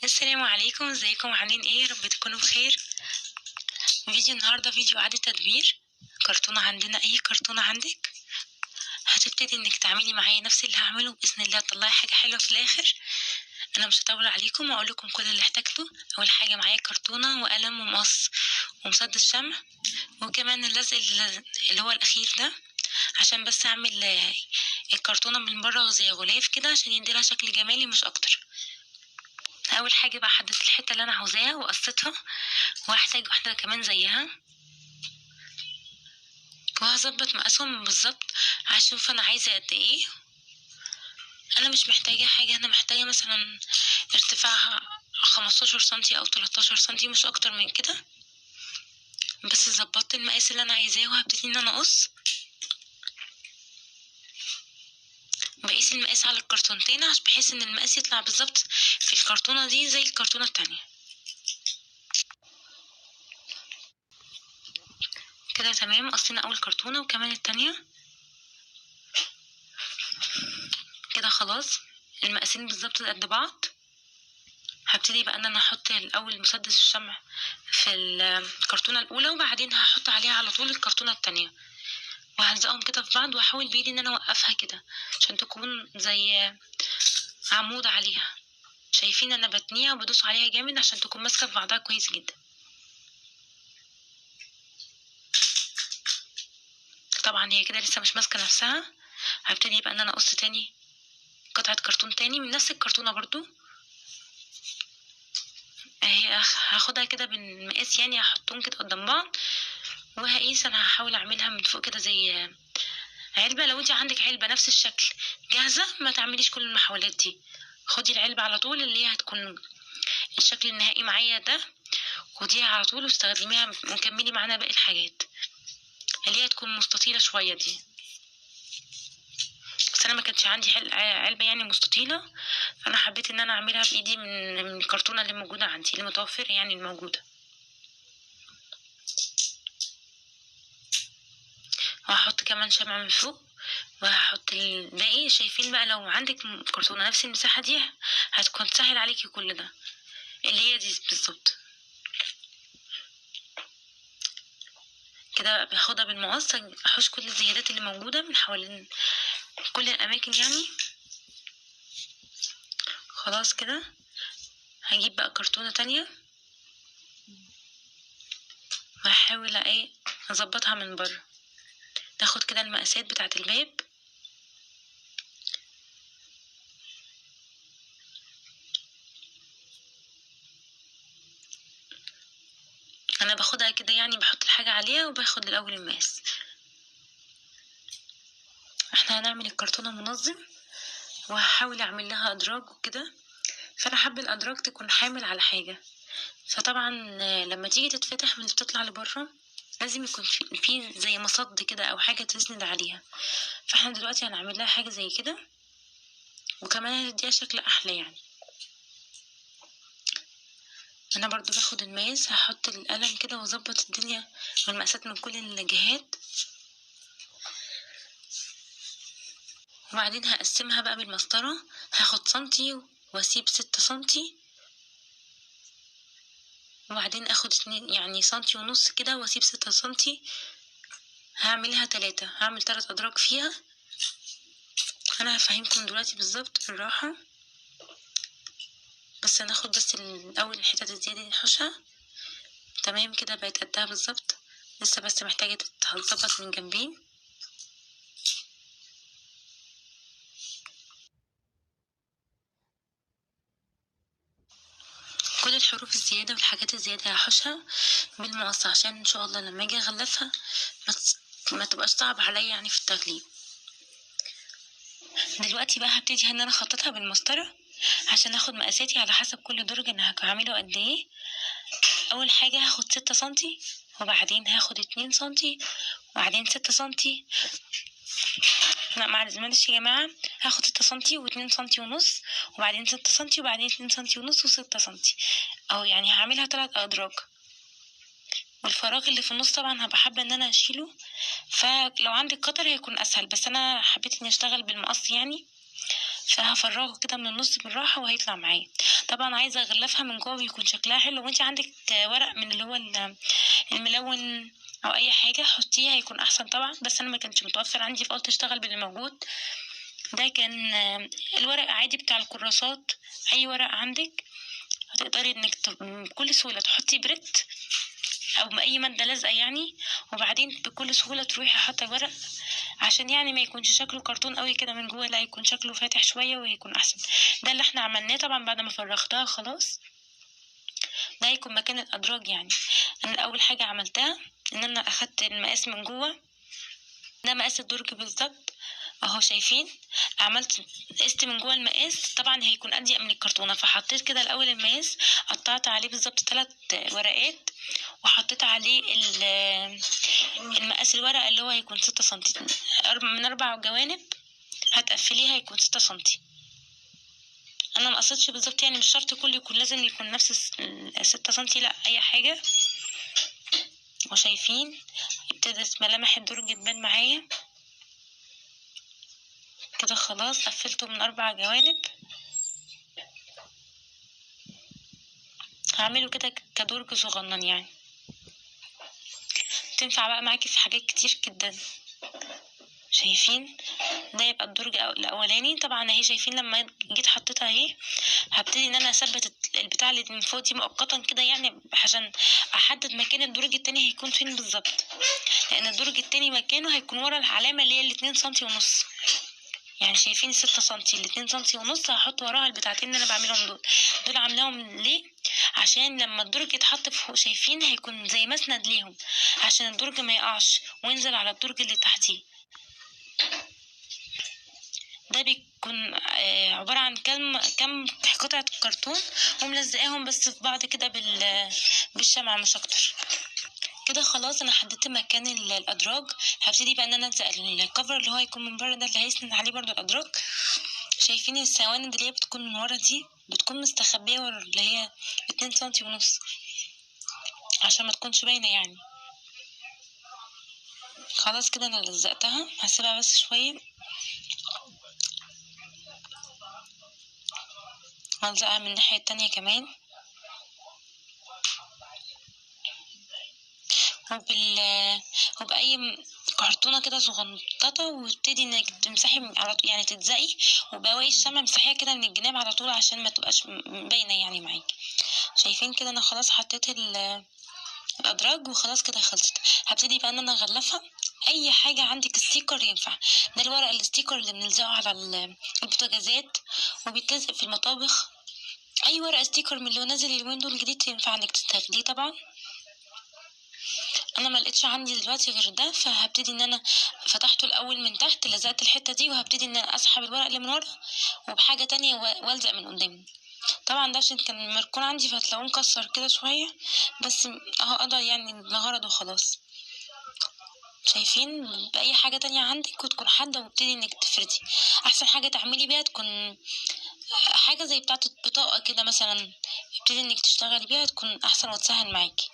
السلام عليكم، ازيكم عاملين ايه؟ رب تكونوا بخير. فيديو النهارده فيديو اعادة تدوير كرتونة عندنا. اي كرتونة عندك هتبتدي انك تعملي معايا نفس اللي هعمله، باذن الله تطلعي حاجة حلوة في الاخر. انا مش هطول عليكم واقول لكم كل اللي احتاجته. اول حاجة معايا كرتونة وقلم ومقص ومسدس شمع، وكمان اللزق اللي هو الاخير ده، عشان بس اعمل الكرتونة من بره زي غلاف كده عشان يديلها شكل جمالي مش اكتر. اول حاجة بقى حددت الحتة اللي انا عاوزاها وقصيتها، وهحتاج واحدة كمان زيها، وهظبط مقاسهم بالظبط هشوف انا عايزة قد ايه. انا مش محتاجة حاجة، انا محتاجة مثلا ارتفاعها 15 سنتي او 13 سنتي، مش اكتر من كده. بس ظبطت المقاس اللي انا عايزاه وهبتدي ان انا اقص. بقيس المقاس على الكرتونتين بحيث ان المقاس يطلع بالظبط في الكرتونة دي زي الكرتونة التانية. كده تمام، قصينا اول كرتونة وكمان التانية. كده خلاص المقاسين بالظبط قد بعض. هبتدي بقى ان انا احط الاول مسدس الشمع في الكرتونة الاولى، وبعدين هحط عليها على طول الكرتونة التانية، وهلزقهم كده في بعض، واحاول بايدي ان انا اوقفها كده عشان تكون زي عمود عليها. شايفين انا بتنيها وبدوس عليها جامد عشان تكون ماسكة في بعضها كويس جدا. طبعا هي كده لسه مش ماسكة نفسها. هبتدي بقى ان انا اقص تاني قطعة كرتون تاني من نفس الكرتونة برضو. اهي هاخدها كده بالمقاس، يعني هحطهم كده قدام بعض وهقيس. انا هحاول اعملها من فوق كده زي علبة. لو انت عندك علبة نفس الشكل جاهزة ما تعمليش كل المحاولات دي، خدي العلبة على طول اللي هي هتكون الشكل النهائي معايا ده، خديها على طول واستخدميها وكملي معانا باقي الحاجات اللي هي تكون مستطيلة شوية دي. بس انا ما كانش عندي علبة يعني مستطيلة، فانا حبيت ان انا اعملها بايدي من الكرتونة اللي موجودة عندي، اللي متوفر يعني الموجودة. وهحط كمان شمع من فوق وهحط الباقي. شايفين بقى لو عندك كرتونة نفس المساحة دي هتكون سهل عليكي كل ده، اللي هي دي بالظبط. كده باخدها بالمقص احوش كل الزيادات اللي موجودة من حوالين كل الاماكن يعني. خلاص كده هجيب بقى كرتونة تانية وهحاول اظبطها من بره. ناخد كده المقاسات بتاعة الباب، انا باخدها كده يعني بحط الحاجة عليها وباخد الاول المقاس. احنا هنعمل الكرتونة منظم وهحاول اعمل لها ادراج وكده، فانا حابة الادراج تكون حامل على حاجة. فطبعا لما تيجي تتفتح من اللي بتطلع لبره لازم يكون في زي مصد كده او حاجة تسند عليها. فاحنا دلوقتي هنعمل لها حاجة زي كده، وكمان هتديها شكل احلى يعني. انا برضو باخد المقاس، هحط القلم كده واظبط الدنيا والمقاسات من كل الجهات، وبعدين هقسمها بقى بالمسطرة. هاخد سنتي واسيب 6 سنتي، وبعدين اخد 2 يعني سنتي ونص كده واسيب 6 سنتي. هعملها 3، هعمل 3 ادراج فيها. انا هفهمكم دلوقتي بالظبط بالراحة، بس هناخد بس الاول الحتت الزيادة دي نحوشها. تمام كده بقت قدها بالظبط، لسه بس محتاجة تتظبط من جنبين. كل الحروف الزيادة والحاجات الزيادة هحوشها بالمقص عشان ان شاء الله لما اجي اغلفها ما تبقاش صعب عليا يعني في التغليف. دلوقتي بقى هبتدي ان انا اخططها بالمسطرة عشان اخد مقاساتي على حسب كل درج انا هعمله قد ايه. اول حاجة هاخد 6 سنتي، وبعدين هاخد 2 سنتي، وبعدين 6 سنتي. لا معلش يا جماعة، هاخد 6 سنتي و2 سنتي ونص، وبعدين 6 سنتي، وبعدين 2 سنتي ونص و6 سنتي، او يعني هعملها 3 ادراج. والفراغ اللي في النص طبعا هبقى حابة ان انا اشيله، فلو عندك قطر هيكون اسهل، بس انا حبيت اني اشتغل بالمقص يعني. فهفرغه كده من النص بالراحة وهيطلع معايا. طبعا عايزة اغلفها من جوه ويكون شكلها حلو، وانتي عندك ورق من اللي هو الملون او اي حاجة حطيه هيكون احسن طبعا، بس انا ما كانش متوفر عندي فقلت اشتغل باللي موجود. ده كان الورق عادي بتاع الكراسات، اي ورق عندك هتقدري انك بكل سهولة تحطي بريت او باي مادة لازقة يعني، وبعدين بكل سهولة تروحي حاطة ورق عشان يعني ما يكونش شكله كرتون قوي كده من جوه، لا يكون شكله فاتح شوية ويكون احسن. ده اللي احنا عملناه طبعا بعد ما فرغتها خلاص. ده هيكون مكان الادراج يعني. انا اول حاجة عملتها ان انا اخدت المقاس من جوه، ده مقاس الدرج بالظبط اهو شايفين. عملت قست من جوه المقاس، طبعا هيكون اضيق من الكرتونه، فحطيت كده الاول المقاس، قطعت عليه بالظبط 3 ورقات، وحطيت عليه المقاس الورقه اللي هو هيكون 6 سنتي من 4 جوانب، هتقفليه هيكون 6 سنتي. انا مقصدش بالظبط يعني، مش شرط كله يكون لازم يكون نفس 6 سنتي، لا اي حاجه. وشايفين ابتدت ملامح الدرج تبان معايا كده. خلاص قفلته من 4 جوانب، هعمله كده كدرج صغنن يعني، تنفع بقى معاكي في حاجات كتير جدا. شايفين ده يبقى الدرج الاولاني. طبعا اهي شايفين لما جيت حطيتها اهي، هبتدي ان انا اثبت البتاع اللي من فوق دي مؤقتا كده يعني، عشان احدد مكان الدرج التاني هيكون فين بالظبط، لان الدرج التاني مكانه هيكون ورا العلامه اللي هي 2 سنتي ونص يعني. شايفين 6 سنتي 2 سنتي ونص، هحط وراها البتاعتين اللي انا بعملهم دول عاملاهم ليه؟ عشان لما الدرج يتحط فوق شايفين هيكون زي مسند ليهم، عشان الدرج ما يقعش وينزل على الدرج اللي تحتيه. ده بيكون عبارة عن كم قطعة كرتون وملزقاهم بس في بعض كده بالشمع مش اكتر. كده خلاص انا حددت مكان الادراج. هبتدي بقى ان انا الزق الكفر اللي هو هيكون من بره، ده اللي هيسند عليه برضو الادراج. شايفين السواند اللي هي بتكون من ورا دي بتكون مستخبيه ورا اللي هي 2 سنتي ونص، عشان ما تكونش باينه يعني. خلاص كده انا لزقتها، هسيبها بس شويه هلزقها من الناحيه التانية كمان. وبأي كرتونة كده صغنططة، وابتدي انك تمسحي على طول يعني، تتزقي وبواقي الشمع امسحيها كده من الجناب على طول عشان ما تبقاش باينة يعني معاكي. شايفين كده انا خلاص حطيت الادراج وخلاص كده خلصت. هبتدي بقى ان انا اغلفها. اي حاجة عندك ستيكر ينفع، ده الورق الستيكر اللي بنلزقه على البوتاجازات وبيتلزق في المطابخ. اي ورق ستيكر من اللي نازل اليومين دول جديد ينفع انك تستخدميه طبعا. انا ما لقيتش عندي دلوقتي غير ده، فهبتدي ان انا فتحته الاول من تحت، لزقت الحته دي، وهبتدي ان انا اسحب الورق اللي من ورا وبحاجه تانية والزق من قدام. طبعا ده عشان كان مركون عندي فهتلاقوه مكسر كده شويه، بس اهو قضى يعني لغرض وخلاص. شايفين باي حاجه تانية عندك وتكون حاده وابتدي انك تفردي. احسن حاجه تعملي بيها تكون حاجه زي بتاعه البطاقه كده مثلا، ابتدي انك تشتغلي بيها تكون احسن وتسهل معاكي.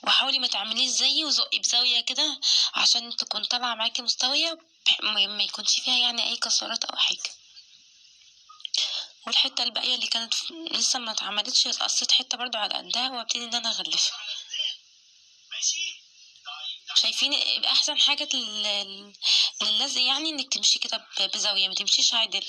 وحاولي ما تعمليش زيي وزقي بزاويه كده عشان تكون طالعه معاكي مستويه، ما يكونش فيها يعني اي كسرات او حاجه. والحته الباقيه اللي كانت لسه ما اتعملتش قصيت حته برضو على قدها وابتدي ان انا اغلفها. شايفين احسن حاجه للزق يعني انك تمشي كده بزاويه، ما تمشيش عادل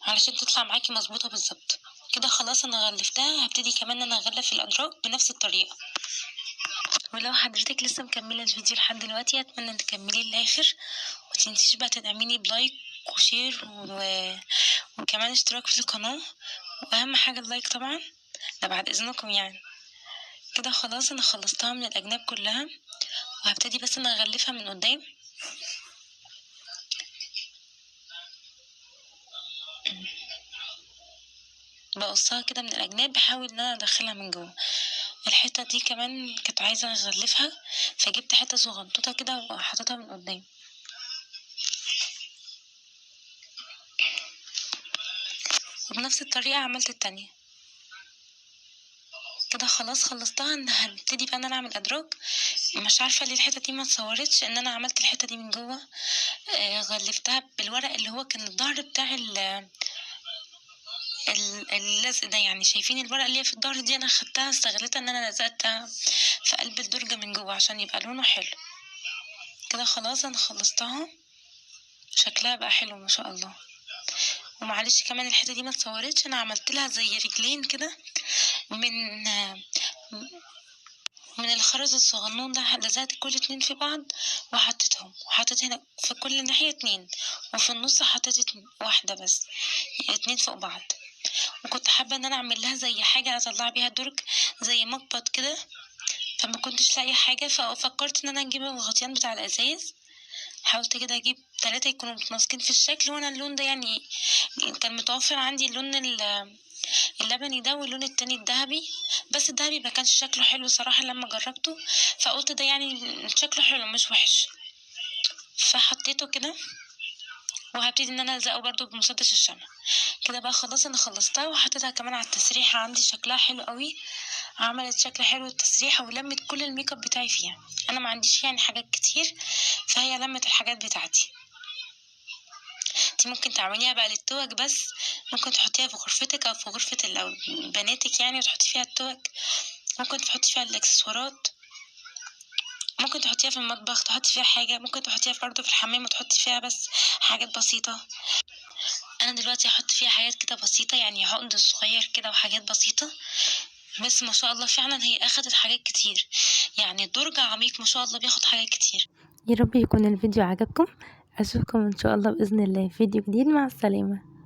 علشان تطلع معاكي مظبوطه بالظبط. كده خلاص انا غلفتها. هبتدي كمان انا اغلف الادراج بنفس الطريقه. ولو حضرتك لسه مكمله الفيديو لحد دلوقتي اتمنى ان تكمليه للاخر، ومتنسيش بقى تدعميني بلايك وشير وكمان اشتراك في القناه، واهم حاجه اللايك طبعا، ده بعد اذنكم يعني. كده خلاص انا خلصتها من الاجناب كلها، وهبتدي بس انا اغلفها من قدام. بقصها كده من الاجناب، بحاول ان انا ادخلها من جوه. الحته دي كمان كنت عايزه اغلفها، فجبت حته صغنطوطه كده وحطيتها من قدام. وبنفس الطريقه عملت التانية. كده خلاص خلصتها. ان هنبتدي بقى ان انا اعمل ادراج مش عارفة ليه الحتة دي ما اتصورتش، ان انا عملت الحتة دي من جوه. غلفتها بالورق اللي هو كان الظهر بتاع اللزق ده، يعني شايفين الورقة اللي هي في الظهر دي، انا خدتها استغلتها ان انا لزقتها في قلب الدرجة من جوه عشان يبقى لونه حلو كده. خلاص انا خلصتها، شكلها بقى حلو ما شاء الله. ومعلش كمان الحتة دي ما اتصورتش، انا عملت لها زي رجلين كده من الخرز الصغنون ده، لزقت كل اتنين في بعض وحطيتهم، وحطيت هنا في كل ناحية اتنين، وفي النص حطيت واحدة بس، يعني اتنين فوق بعض. وكنت حابة ان انا اعمل لها زي حاجة اطلع بيها درج، زي مقبض كده، فما كنتش لاقي حاجة، ففكرت ان انا نجيب الغطيان بتاع الازاز. حاولت كده اجيب 3 يكونوا متناسقين في الشكل، وانا اللون ده يعني كان متوفر عندي اللون اللبني ده، واللون التاني الذهبي، بس الذهبي ما كانش شكله حلو صراحة لما جربته، فقلت ده يعني شكله حلو مش وحش، فحطيته كده. وهبتدي ان انا الزقه برضو بمسدس الشمع كده. بقى خلاص انا خلصتها وحطيتها كمان على التسريحة عندي، شكلها حلو قوي، عملت شكل حلو التسريحة ولمت كل الميك اب بتاعي فيها. انا ما عنديش يعني حاجات كتير، فهي لمت الحاجات بتاعتي. انتي ممكن تعمليها بقى للتوك بس، ممكن تحطيها في غرفتك او في غرفة لو بناتك يعني، وتحطي فيها التوك، ممكن تحطي فيها الاكسسوارات، ممكن تحطيها في المطبخ تحطي فيها حاجة، ممكن تحطيها برضه في الحمام وتحطي فيها بس حاجات بسيطة. انا دلوقتي هحط فيها حاجات كده بسيطة، يعني عقد صغير كده وحاجات بسيطة، بس ما شاء الله فعلا هي اخدت حاجات كتير، يعني الدرج عميق ما شاء الله بياخد حاجات كتير. يا رب يكون الفيديو عجبكم، اشوفكم ان شاء الله باذن الله في فيديو جديد، مع السلامة.